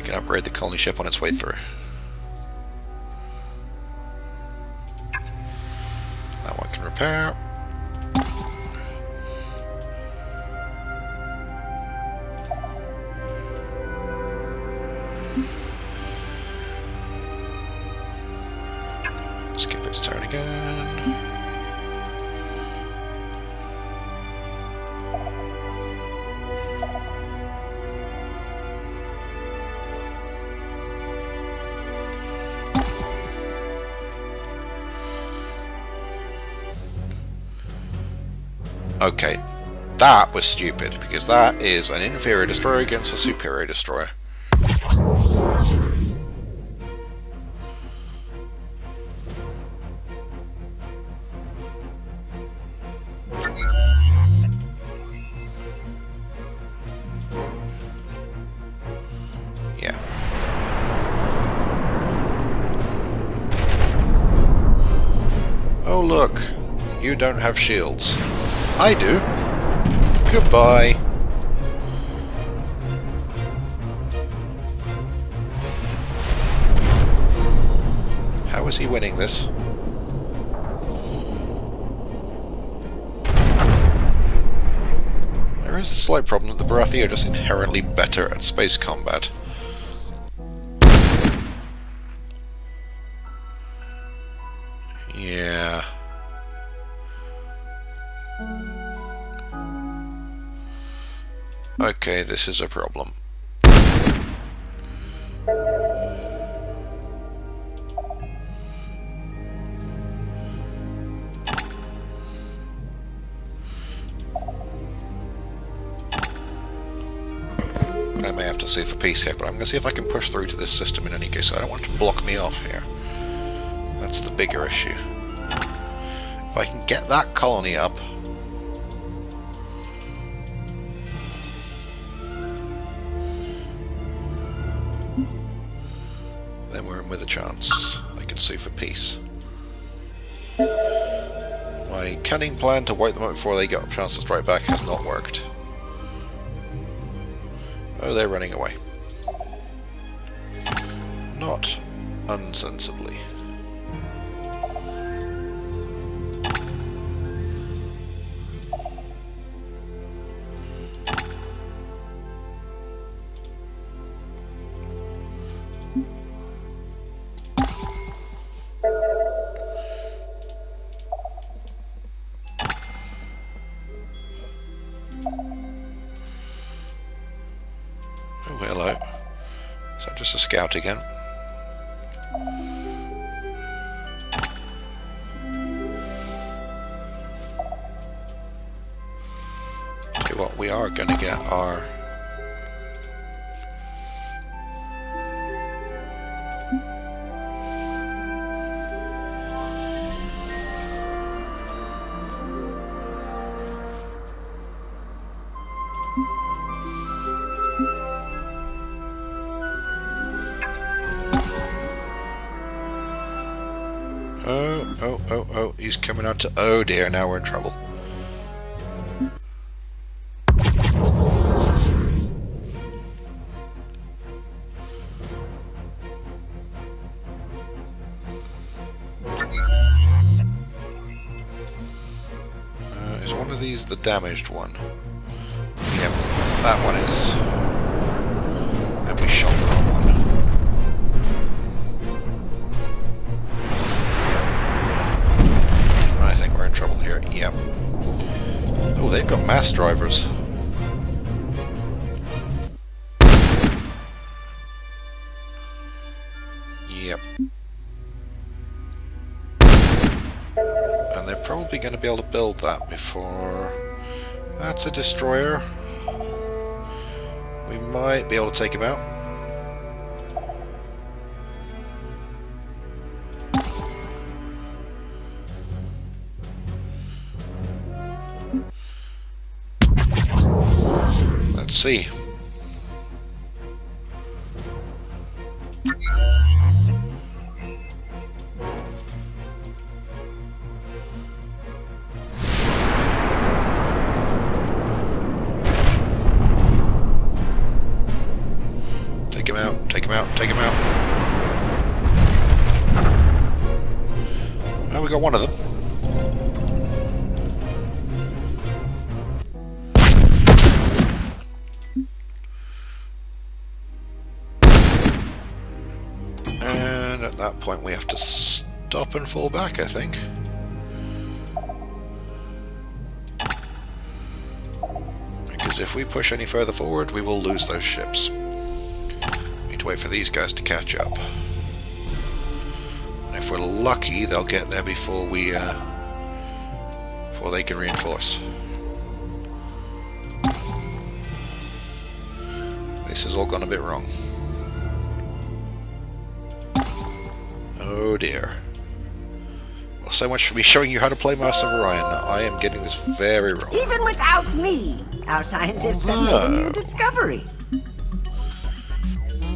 can upgrade the colony ship on its way through. That one can repair. Skip its turn again. Okay, that was stupid, because that is an inferior destroyer against a superior destroyer. Yeah. Oh look, you don't have shields. I do. Goodbye. How is he winning this? There is the slight problem that the Barathi are just inherently better at space combat. Yeah. Okay, this is a problem. I may have to see for peace here, but I'm going to see if I can push through to this system in any case. I don't want it to block me off here. That's the bigger issue. If I can get that colony up, then we're in with a chance. I can sue for peace. My cunning plan to wipe them out before they get a chance to strike back has not worked. Oh, they're running away. Not unsensibly. Oh, hello. Is that just a scout again? Okay, what we are going to get are... Oh, he's coming out to... Oh dear, now we're in trouble. Is one of these the damaged one? Yep, that one is. And we shot the wrong one. Trouble here. Yep. Oh, they've got mass drivers. Yep. And they're probably going to be able to build that before... That's a destroyer. We might be able to take him out. Let's see. Take him out, take him out, take him out. Oh, we got one of them. And at that point we have to stop and fall back, I think. Because if we push any further forward, we will lose those ships. We need to wait for these guys to catch up. And if we're lucky, they'll get there before we, before they can reinforce. This has all gone a bit wrong. Oh dear. Well, so much for me showing you how to play Master of Orion. I am getting this very wrong. Even without me, our scientists have made a new discovery.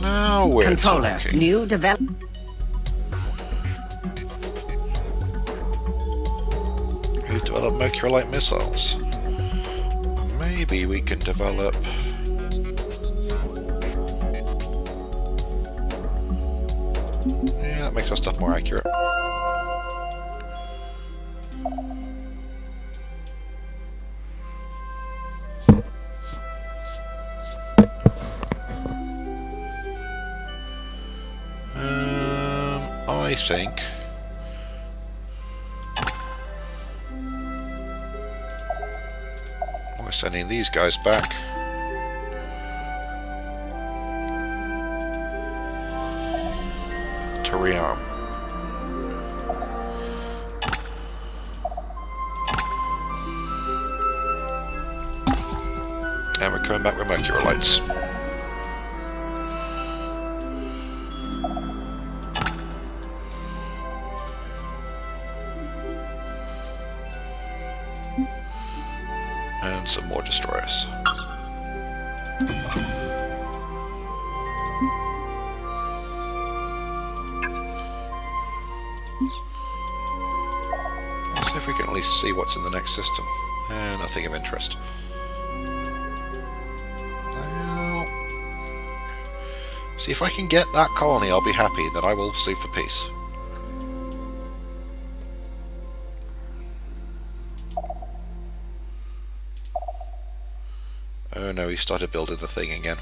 Now we're Controller, talking. new develop. We develop Mercury-light missiles. Maybe we can develop... Yeah, that makes our stuff more accurate. I think we're sending these guys back. To rearm. And we're coming back with Mercury lights. And some more destroyers. Let's see if we can at least see what's in the next system. Nothing of interest. Well, see if I can get that colony, I'll be happy. Then I will sue for peace. Oh no, he started building the thing again.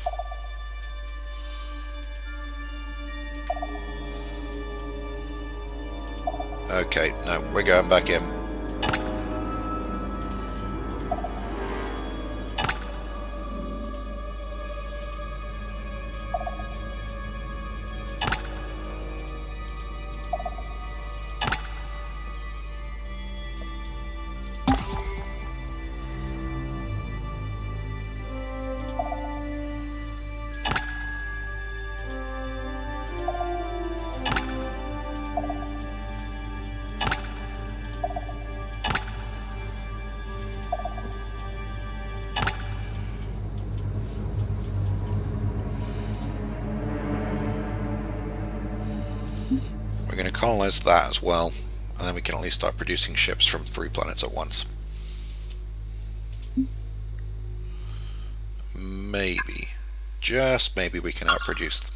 Okay, no, we're going back in. We're going to colonize that as well, and then we can at least start producing ships from 3 planets at once. Maybe, just maybe, we can outproduce them.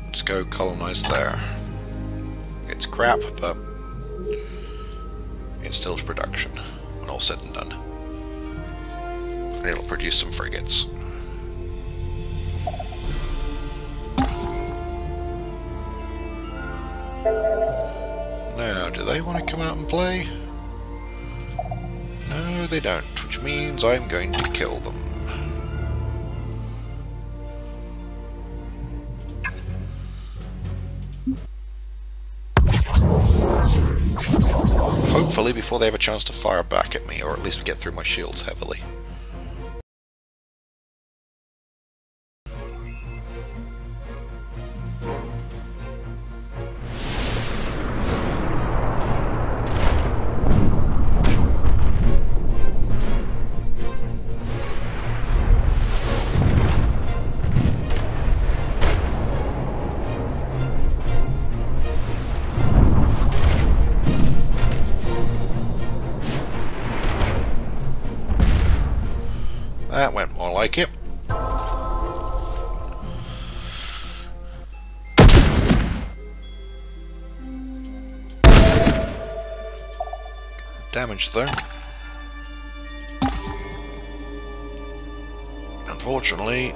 Let's go colonize there. It's crap, but it still is production when all said and done. And it'll produce some frigates. Now, do they want to come out and play? No, they don't, which means I'm going to kill them. Hopefully before they have a chance to fire back at me, or at least get through my shields heavily. damaged though. Unfortunately...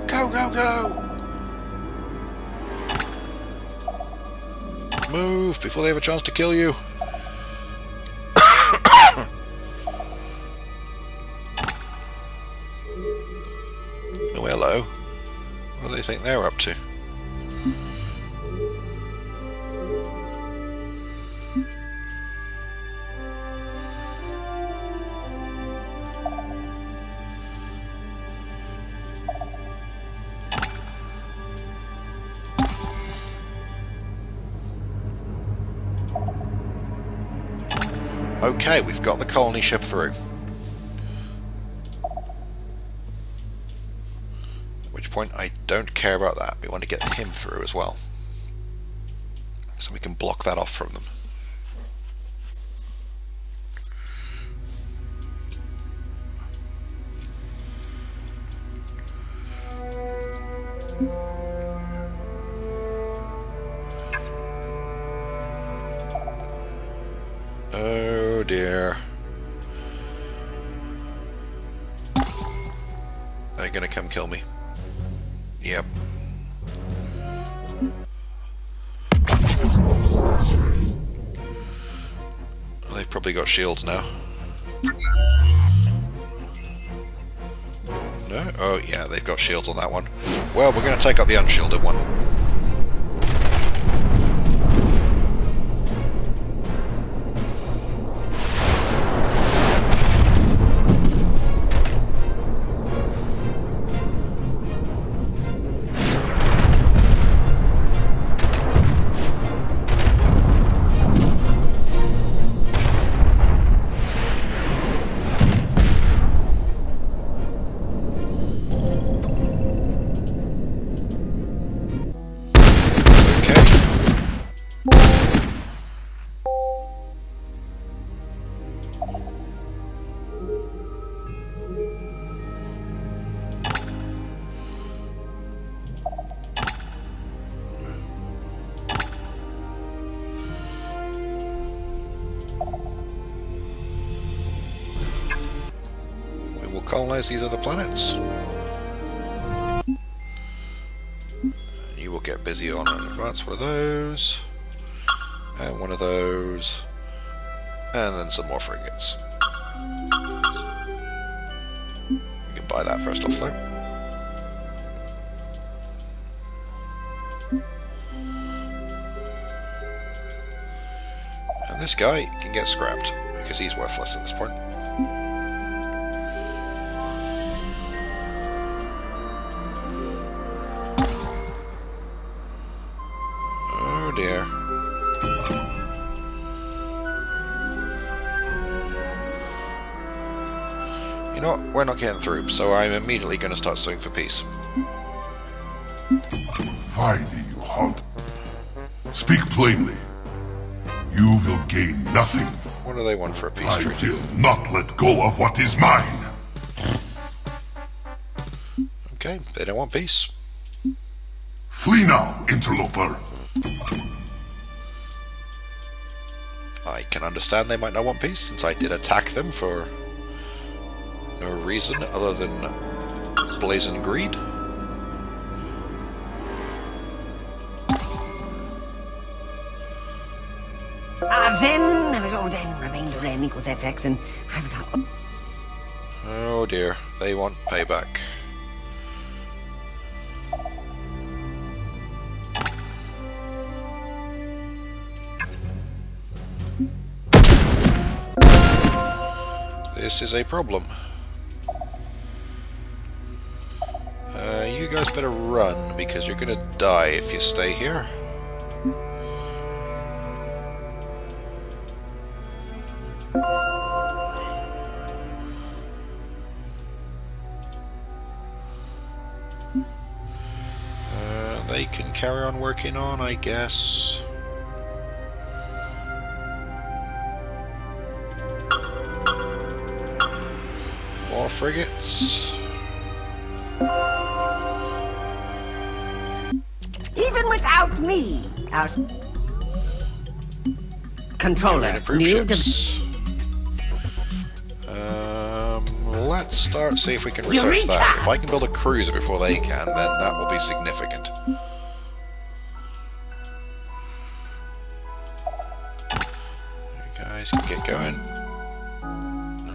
Go, go, go! Move before they have a chance to kill you. Oh, hello. What do they think they're up to? Okay, we've got the colony ship through. At which point I don't care about that. We want to get him through as well. So we can block that off from them. Oh dear. They're gonna come kill me. Yep. They've probably got shields now. No? Oh yeah, they've got shields on that one. Well, we're gonna take out the unshielded one. Colonize these other planets. You will get busy on an advanced one of those, and one of those, and then some more frigates. You can buy that first off though. And this guy can get scrapped because he's worthless at this point. Dear. You know what? We're not getting through, so I'm immediately going to start suing for peace. Why do you hunt? Speak plainly. You will gain nothing. What do they want for a peace treaty? I will not let go of what is mine. Okay, they don't want peace. Flee now, interloper. I can understand they might not want peace, since I did attack them for no reason other than blazing greed. Then remainder n equals fx, and I've got... Oh dear, they want payback. This is a problem. You guys better run, because you're gonna die if you stay here. They can carry on working on, I guess. More frigates. Even without me, our Controller, Improved new ships. Let's start, see if we can research that. Eureka! If I can build a cruiser before they can, then that will be significant. You guys can get going.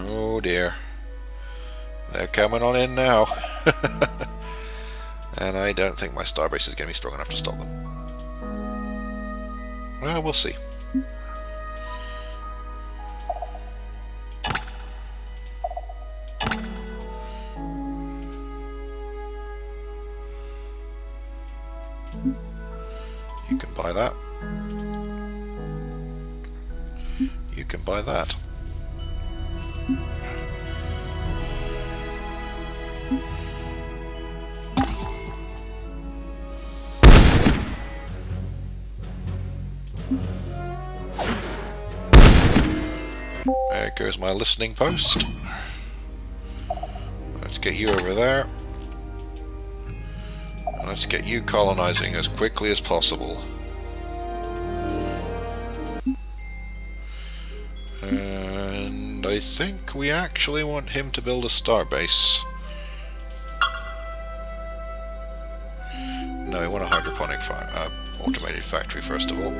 Oh dear. They're coming on in now. And I don't think my starbase is going to be strong enough to stop them. Well, we'll see. You can buy that. You can buy that. There goes my listening post. Let's get you over there. Let's get you colonizing as quickly as possible. And I think we actually want him to build a starbase. No, we want a hydroponic automated factory first of all.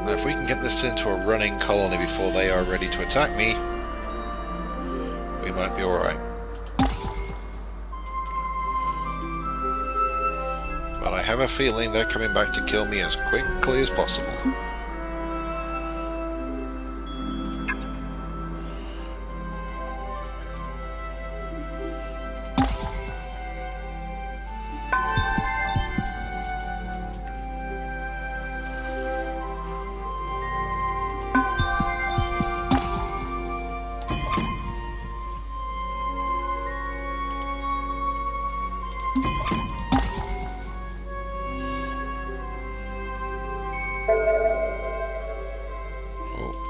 Now if we can get this into a running colony before they are ready to attack me, we might be alright. But I have a feeling they're coming back to kill me as quickly as possible.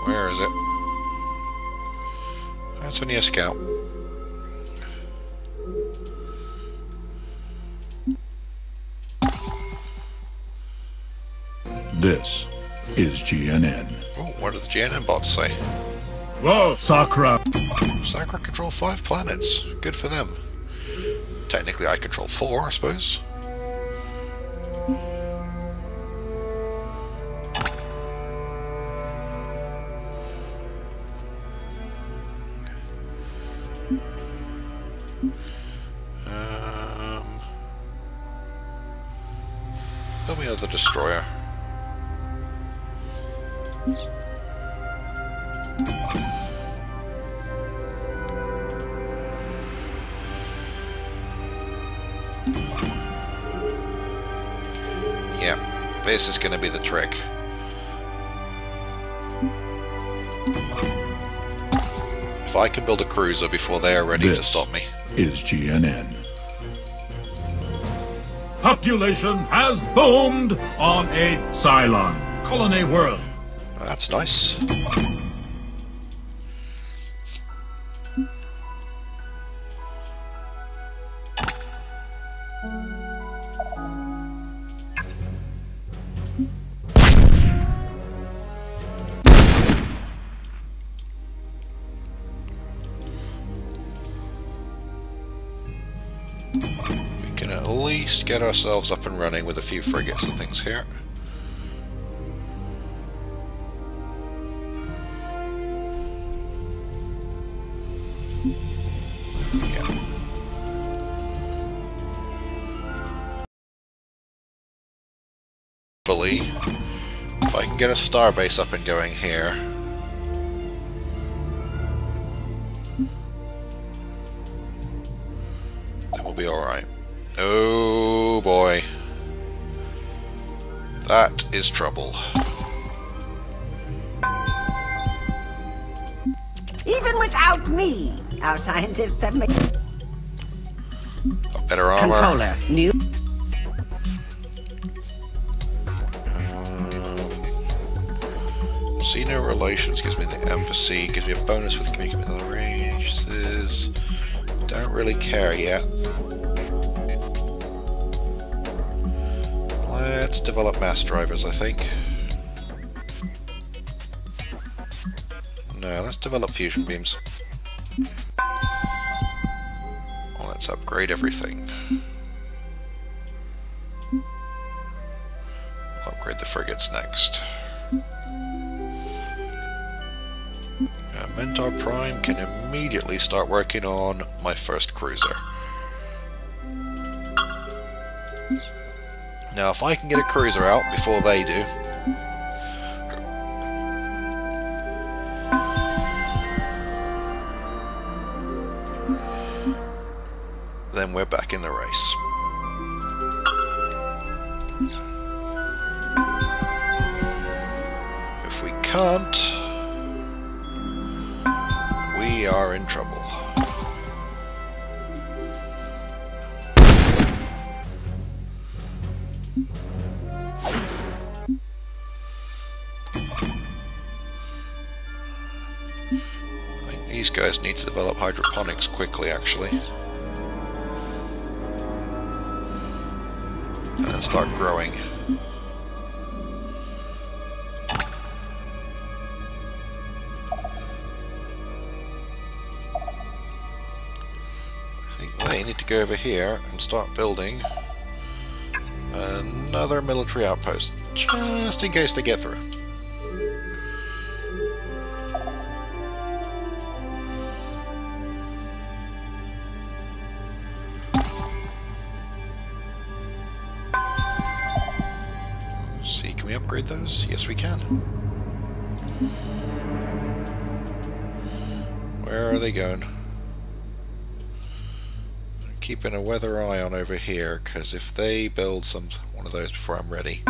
Where is it? That's only a scout. This is GNN. Oh, what do the GNN bots say? Whoa, Sakura! Sakura control 5 planets. Good for them. Technically I control 4, I suppose. Build me another destroyer. Yeah, this is going to be the trick. If I can build a cruiser before they are ready to stop me. Is GNN. Population has boomed on a Cylon colony world. That's nice. We can at least get ourselves up and running with a few frigates and things here. Hopefully, if I can get a starbase up and going here, then we'll be alright. Oh boy. That is trouble. Even without me, our scientists have made... Got better armor. Controller, new... Senior relations gives me the embassy, gives me a bonus with communication with other range. purchases. Don't really care yet. Let's develop mass drivers, I think. No, let's develop fusion beams. Let's upgrade everything. Upgrade the frigates next. Mentor Prime can immediately start working on my first cruiser. Now, if I can get a cruiser out before they do, then we're back in the race. If we can't, we are in trouble. I think these guys need to develop hydroponics quickly, actually. And then start growing. They need to go over here and start building another military outpost, just in case they get through. Let's see, can we upgrade those? Yes, we can. Where are they going? Keeping a weather eye on over here, because if they build one of those before I'm ready,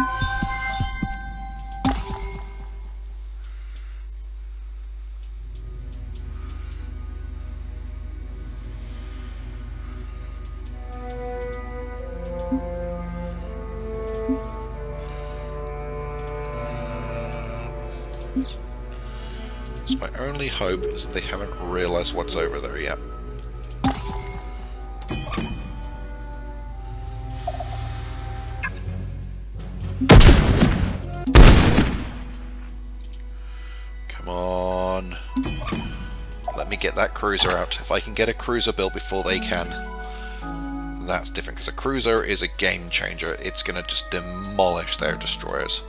so my only hope is that they haven't realized what's over there yet. Come on. Let me get that cruiser out. If I can get a cruiser built before they can, that's different, because a cruiser is a game changer. It's going to just demolish their destroyers.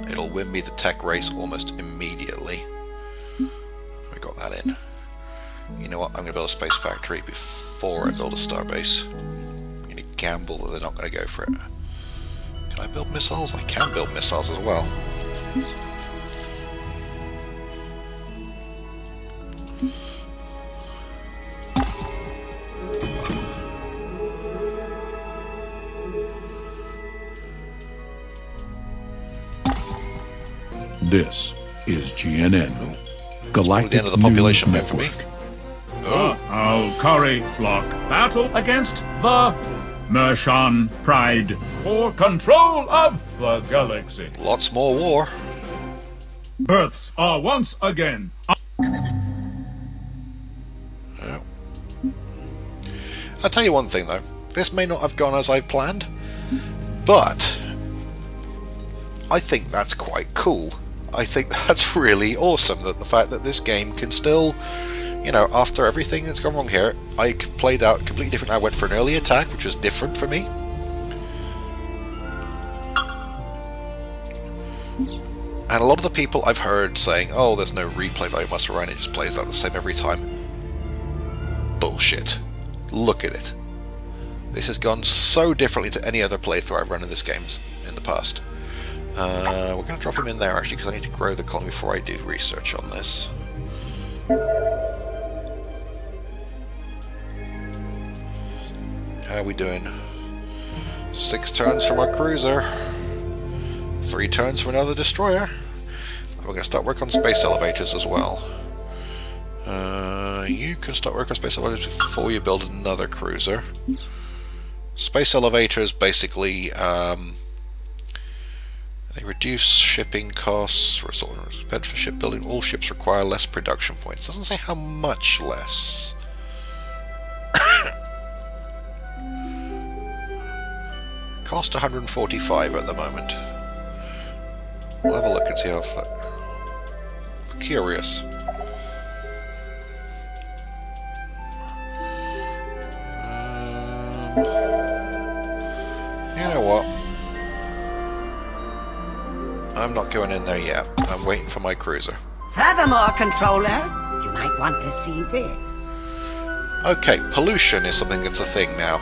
It'll win me the tech race almost immediately. We got that in. You know what? I'm going to build a space factory before I build a starbase. I'm going to gamble that they're not going to go for it. Can I build missiles? I can build missiles as well. This is GNN, Galactic The end of the population News map for me. Network. The Alkari flock battle against the Mershan Pride for control of the galaxy. Lots more war. Earths are once again. Yeah. I'll tell you one thing though. This may not have gone as I've planned, but I think that's quite cool. I think that's really awesome, that the fact that this game can still, you know, after everything that's gone wrong here, I played out completely different. I went for an early attack, which was different for me. And a lot of the people I've heard saying, oh, there's no replay value of Master of Orion, it just plays out the same every time. Bullshit. Look at it. This has gone so differently to any other playthrough I've run in this game in the past. We're going to drop him in there actually, because I need to grow the colony before I do research on this. How are we doing? 6 turns from our cruiser, 3 turns from another destroyer. We're going to start work on space elevators as well. You can start work on space elevators before you build another cruiser. Space elevators basically they reduce shipping costs, spent for shipbuilding. All ships require less production points. Doesn't say how much less. Cost 145 at the moment. We'll have a look and see how curious. You know what? I'm not going in there yet. I'm waiting for my cruiser. Furthermore, Controller, you might want to see this. Okay, pollution is something that's a thing now.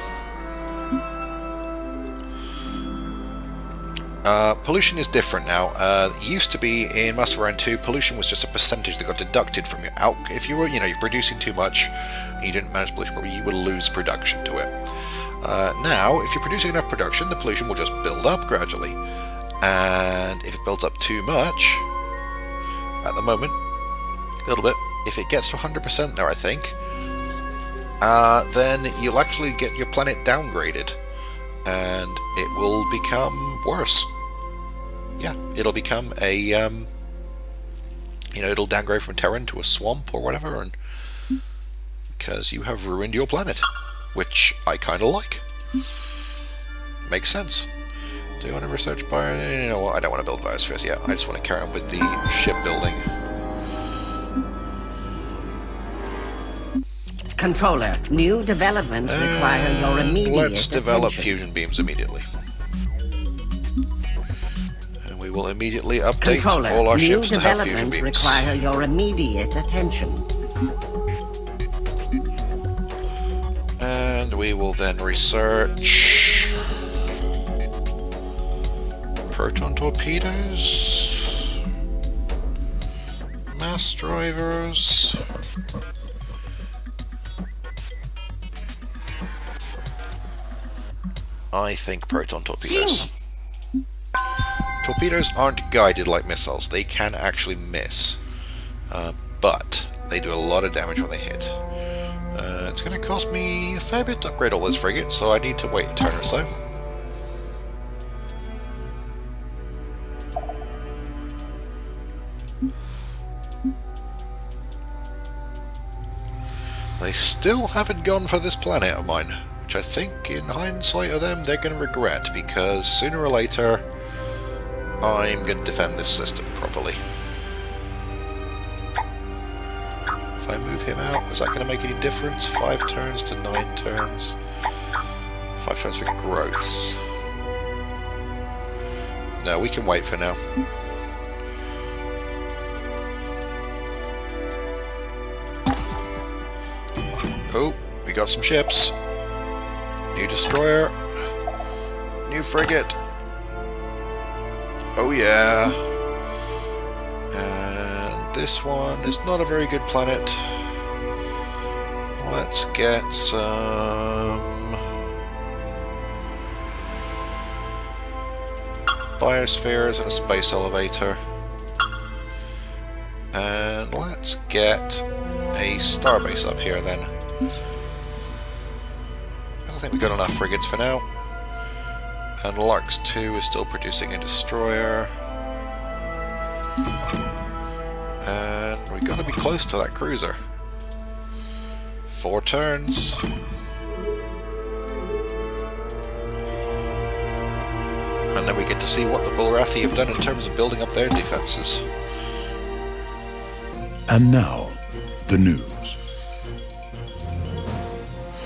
Pollution is different now. It used to be in Master of Orion 2, pollution was just a percentage that got deducted from your out. If you were, you're producing too much, and you didn't manage pollution properly, you would lose production to it. Now, if you're producing enough production, the pollution will just build up gradually. And if it builds up too much, at the moment, a little bit, if it gets to 100% there, I think, then you'll actually get your planet downgraded, and it will become worse. Yeah, it'll become a, it'll downgrade from Terran to a swamp or whatever, and because you have ruined your planet, which I kind of like. Makes sense. Do you want to research bio? You know what? I don't want to build biospheres yet. I just want to carry on with the shipbuilding. Controller, new developments require your immediate Let's develop attention. fusion beams immediately. And we will immediately update Controller, all our new ships to have fusion developments beams. require your immediate attention. And we will then research proton torpedoes, mass drivers, I think proton torpedoes. Genius. Torpedoes aren't guided like missiles. They can actually miss, but they do a lot of damage when they hit. It's going to cost me a fair bit to upgrade all those frigates, so I need to wait a turn or so. They still haven't gone for this planet of mine, which I think, in hindsight of them, they're going to regret, because sooner or later, I'm going to defend this system properly. If I move him out, is that going to make any difference? 5 turns to 9 turns. 5 turns for growth. No, we can wait for now. Oh, we got some ships. New destroyer. New frigate. Oh yeah. And this one is not a very good planet. Let's get some biospheres and a space elevator. And let's get a starbase up here then. I think we've got enough frigates for now. And Larks 2 is still producing a destroyer. And we've got to be close to that cruiser. 4 turns. And then we get to see what the Bulrathi have done in terms of building up their defenses. And now, the news.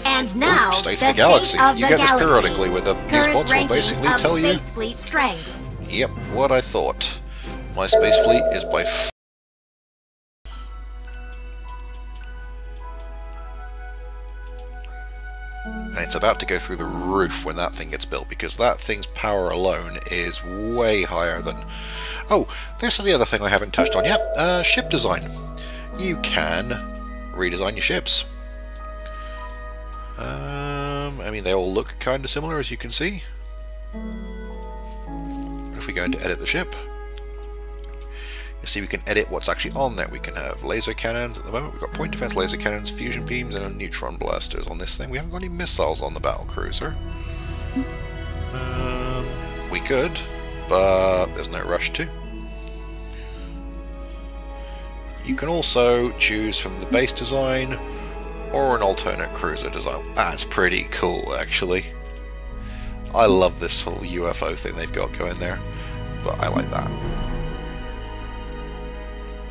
And now, State of the the Galaxy. state of You the get this galaxy. periodically with the news Current box will ranking basically of tell you. Space Fleet strengths. Yep, what I thought. My space fleet is by and it's about to go through the roof when that thing gets built, because that thing's power alone is way higher than... Oh, this is the other thing I haven't touched on yet. Ship design. You can redesign your ships. I mean, they all look kind of similar, as you can see. If we go into edit the ship, you see we can edit what's actually on there. We can have laser cannons at the moment. We've got point defense laser cannons, fusion beams, and neutron blasters on this thing. We haven't got any missiles on the battle cruiser. good, but there's no rush to. You can also choose from the base design or an alternate cruiser design. That's pretty cool, actually. I love this little UFO thing they've got going there, but I like that.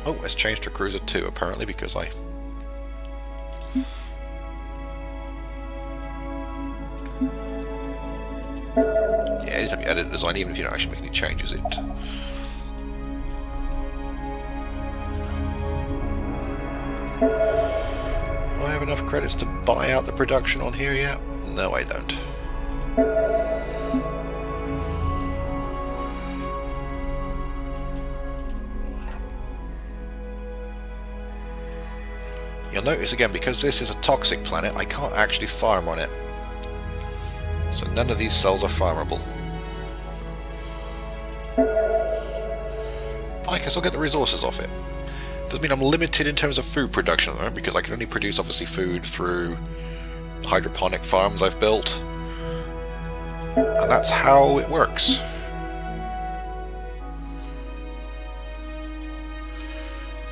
Oh, it's changed to cruiser 2 apparently because I... Yeah, anytime you edit a design, even if you don't actually make any changes, it... Do I have enough credits to buy out the production on here yet? No, I don't. You'll notice again, because this is a toxic planet, I can't actually farm on it. So none of these cells are farmable. But I can still get the resources off it. Doesn't mean I'm limited in terms of food production though, because I can only produce obviously food through hydroponic farms I've built. And that's how it works.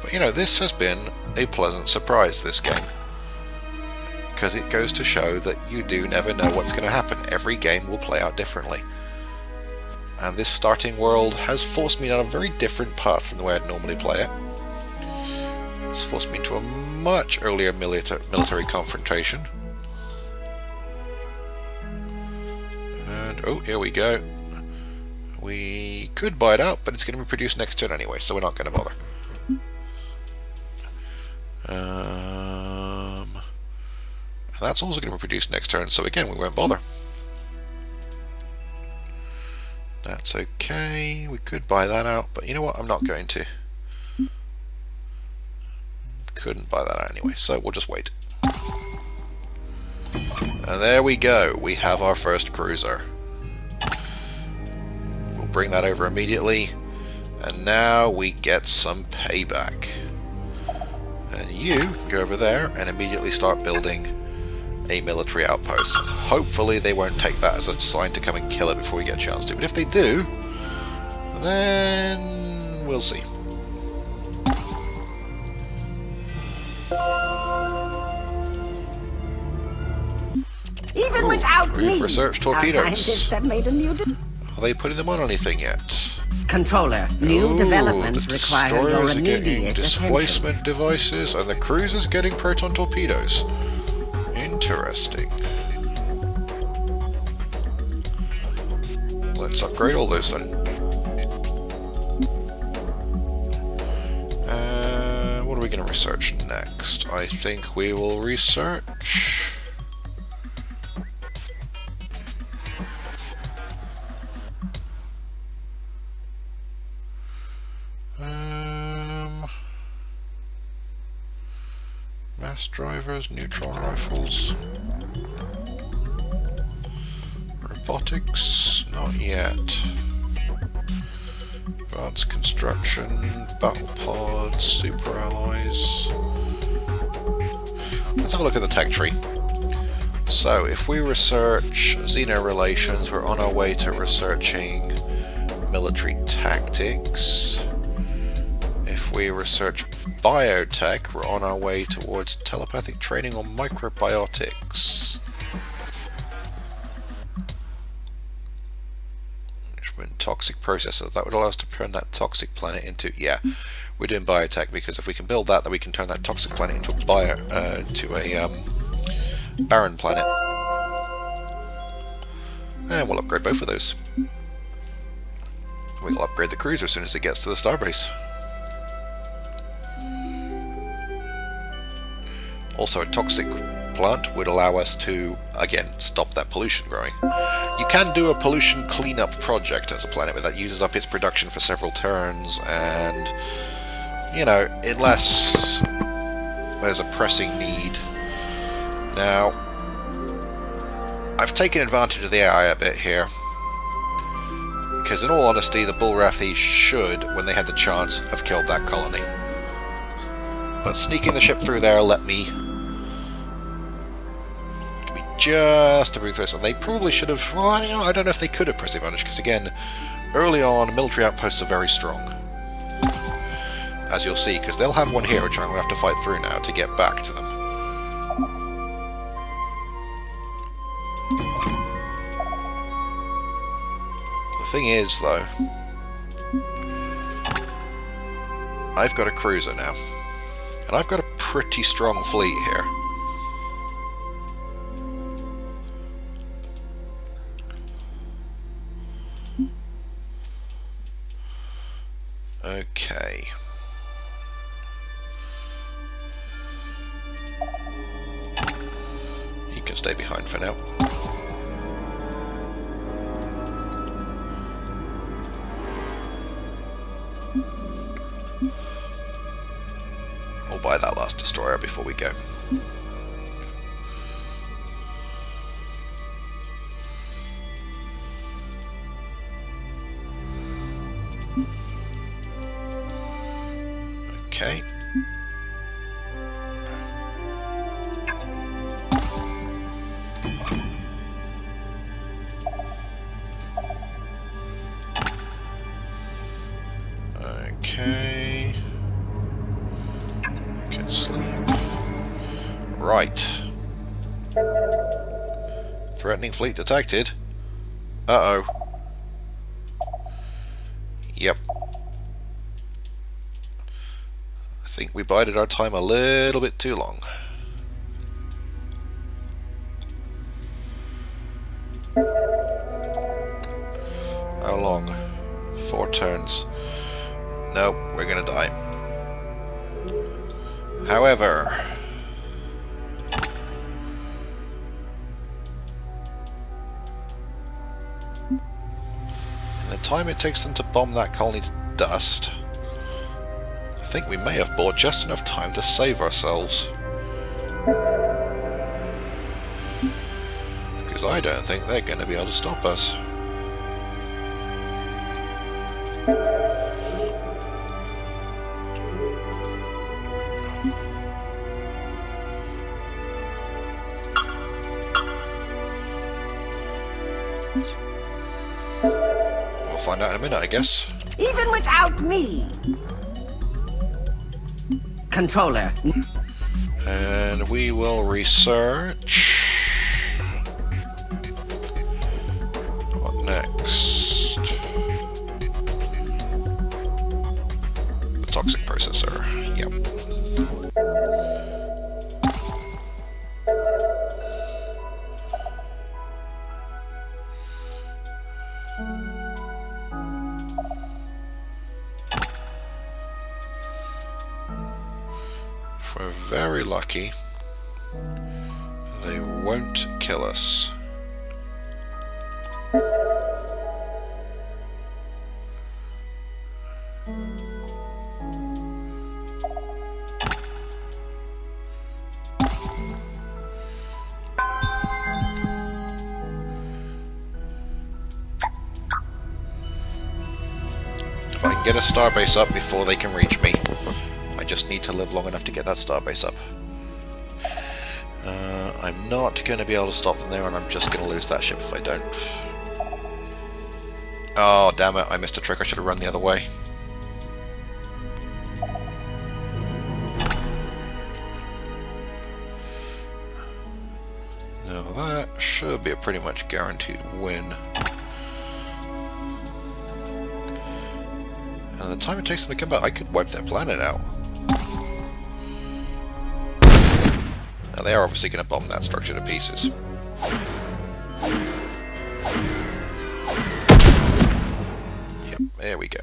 But you know, this has been a pleasant surprise, this game. Because it goes to show that you do never know what's going to happen. Every game will play out differently. And this starting world has forced me down a very different path than the way I'd normally play it. It's forced me into a much earlier military confrontation. And, oh, here we go. We could buy it out, but it's going to be produced next turn anyway, so we're not going to bother. And that's also going to be produced next turn, so again, we won't bother. That's okay. We could buy that out, but you know what? I'm not going to. Couldn't buy that out anyway, so we'll just wait. And there we go. We have our first cruiser. We'll bring that over immediately. And now we get some payback. And you can go over there and immediately start building a military outpost. Hopefully they won't take that as a sign to come and kill it before we get a chance to. But if they do, then we'll see. Even without me, research our torpedoes. scientists have made a new... Are they putting them on anything yet? Controller, new developments the require your destroyers are getting immediate displacement devices, and the cruisers getting proton torpedoes. Interesting. Let's upgrade all those then. What are we going to research next? I think we will research... mass drivers, neutron rifles, robotics, not yet. Advanced construction, battle pods, super alloys. Let's have a look at the tech tree. So if we research Xeno relations, we're on our way to researching military tactics. If we research biotech, we're on our way towards telepathic training on microbiotics. Toxic processor, that would allow us to turn that toxic planet into, yeah, we're doing biotech, because if we can build that, then we can turn that toxic planet into a barren planet. And we'll upgrade both of those. We'll upgrade the cruiser as soon as it gets to the starbase. Also, a toxic plant would allow us to, again, stop that pollution growing. You can do a pollution cleanup project as a planet, but that uses up its production for several turns, and, you know, unless there's a pressing need. Now, I've taken advantage of the AI a bit here, because in all honesty, the Bullrathi should, when they had the chance, have killed that colony. But sneaking the ship through there let me just to move this, and they probably should have... Well, you know, I don't know if they could have pressed advantage, because again, early on, military outposts are very strong. As you'll see, because they'll have one here, which I'm going to have to fight through now to get back to them. The thing is, though, I've got a cruiser now, and I've got a pretty strong fleet here. Okay. You can stay behind for now. We'll buy that last destroyer before we go. Okay. Okay. Can sleep. Right. Threatening fleet detected. Uh-oh. Yep. I think we bided our time a little bit too long. How long? 4 turns. Nope, we're gonna die. However, in the time it takes them to bomb that colony to dust, I think we may have bought just enough time to save ourselves. Because I don't think they're going to be able to stop us. We'll find out in a minute, I guess. Even without me. Controller. And we will research. What next? The toxic processor. Yep. If we're very lucky, they won't kill us. If I can get a starbase up before they can reach me, I just need to live long enough to get that starbase up. I'm not going to be able to stop them there, and I'm just going to lose that ship if I don't. Oh, damn it, I missed a trick. I should have run the other way. Now that should be a pretty much guaranteed win. And the time it takes them to come back, I could wipe their planet out. Now they are obviously going to bomb that structure to pieces. Yep, there we go.